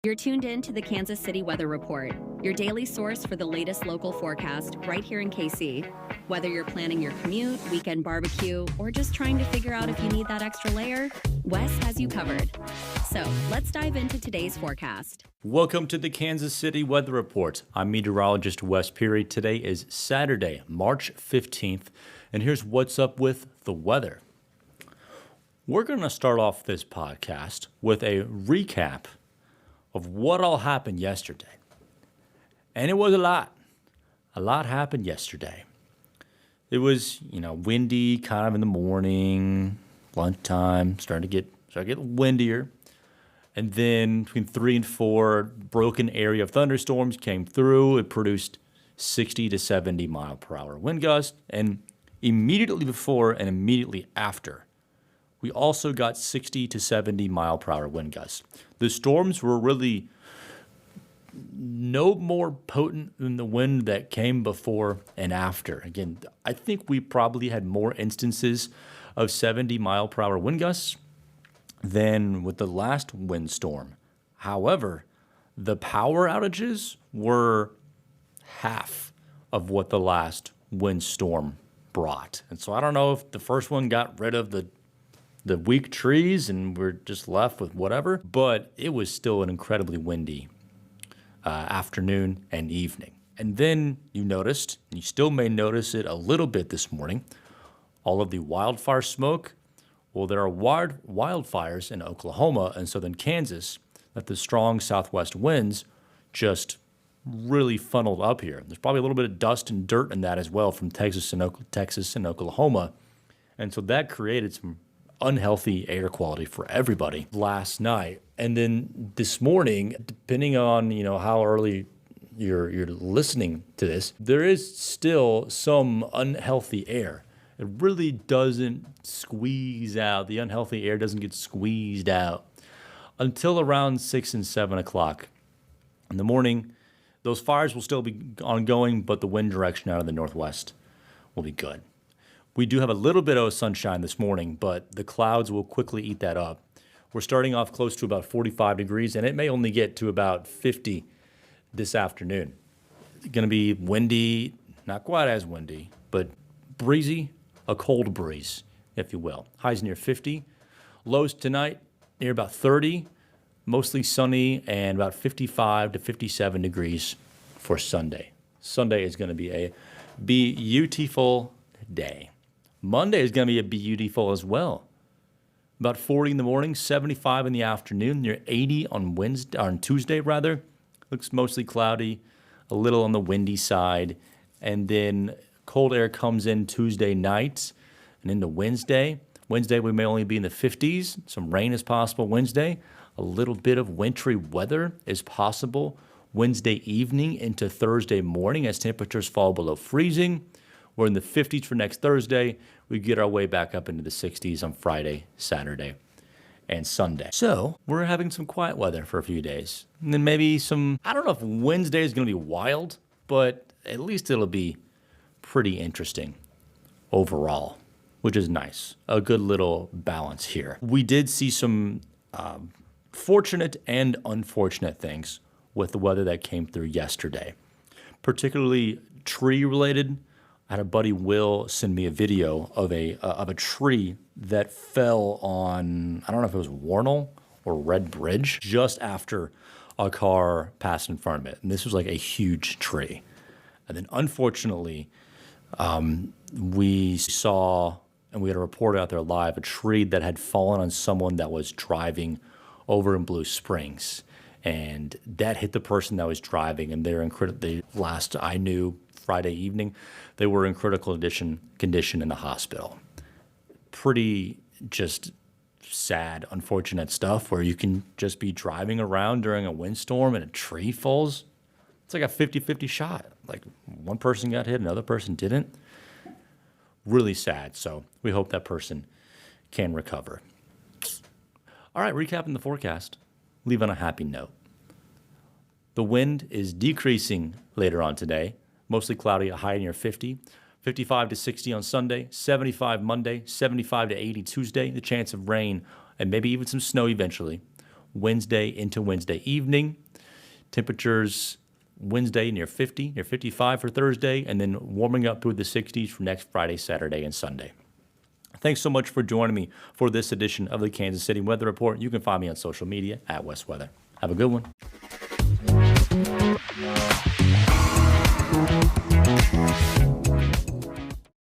You're tuned in to the Kansas City Weather Report, your daily source for the latest local forecast right here in KC. Whether you're planning your commute, weekend barbecue, or just trying to figure out if you need that extra layer, Wes has you covered. So let's dive into today's forecast. Welcome to the Kansas City Weather Report. I'm meteorologist Wes Peary. Today is Saturday, March 15th, and here's what's up with the weather. We're going to start off this podcast with a recap of what all happened yesterday. And it was a lot. A lot happened yesterday. It was, windy kind of in the morning, lunchtime, started to get windier. And then between 3 and 4, broken area of thunderstorms came through. It produced 60 to 70 mile per hour wind gusts. And immediately before and immediately after, we also got 60 to 70 mile per hour wind gusts. The storms were really no more potent than the wind that came before and after. Again, I think we probably had more instances of 70 mile per hour wind gusts than with the last windstorm. However, the power outages were half of what the last windstorm brought. And so I don't know if the first one got rid of the weak trees and we're just left with whatever, but it was still an incredibly windy afternoon and evening. And then you noticed, and you still may notice it a little bit this morning, all of the wildfire smoke. Well, there are wildfires in Oklahoma and southern Kansas that the strong southwest winds just really funneled up here. There's probably a little bit of dust and dirt in that as well from Texas and Oklahoma. And so that created some unhealthy air quality for everybody last night. And then this morning, depending on, how early you're listening to this, there is still some unhealthy air. It really doesn't squeeze out. The unhealthy air doesn't get squeezed out until around 6 and 7 o'clock in the morning. Those fires will still be ongoing, but the wind direction out of the northwest will be good. We do have a little bit of sunshine this morning, but the clouds will quickly eat that up. We're starting off close to about 45 degrees, and it may only get to about 50 this afternoon. It's going to be windy, not quite as windy, but breezy, a cold breeze, if you will. Highs near 50. Lows tonight near about 30, mostly sunny, and about 55 to 57 degrees for Sunday. Sunday is going to be a beautiful day. Monday is going to be a beautiful as well. About 40 in the morning, 75 in the afternoon, near 80 on Tuesday rather. Looks mostly cloudy, a little on the windy side. And then cold air comes in Tuesday night and into Wednesday. Wednesday we may only be in the 50s. Some rain is possible Wednesday. A little bit of wintry weather is possible Wednesday evening into Thursday morning as temperatures fall below freezing. We're in the 50s for next Thursday. We get our way back up into the 60s on Friday, Saturday, and Sunday. So we're having some quiet weather for a few days. And then maybe I don't know if Wednesday is going to be wild, but at least it'll be pretty interesting overall, which is nice. A good little balance here. We did see some fortunate and unfortunate things with the weather that came through yesterday, particularly tree-related. I had a buddy, Will, send me a video of a tree that fell on, I don't know if it was Warnell or Red Bridge, just after a car passed in front of it. And this was like a huge tree. And then unfortunately, we saw, and we had a reporter out there live, a tree that had fallen on someone that was driving over in Blue Springs. And that hit the person that was driving, and they last I knew, Friday evening, they were in critical condition in the hospital. Pretty just sad, unfortunate stuff where you can just be driving around during a windstorm and a tree falls. It's like a 50-50 shot. Like one person got hit, another person didn't. Really sad. So we hope that person can recover. All right, recapping the forecast. Leave on a happy note. The wind is decreasing later on today. Mostly cloudy, a high near 50. 55 to 60 on Sunday, 75 Monday, 75 to 80 Tuesday. The chance of rain and maybe even some snow eventually. Wednesday into Wednesday evening. Temperatures Wednesday near 50, near 55 for Thursday, and then warming up through the 60s for next Friday, Saturday, and Sunday. Thanks so much for joining me for this edition of the Kansas City Weather Report. You can find me on social media at West Weather. Have a good one.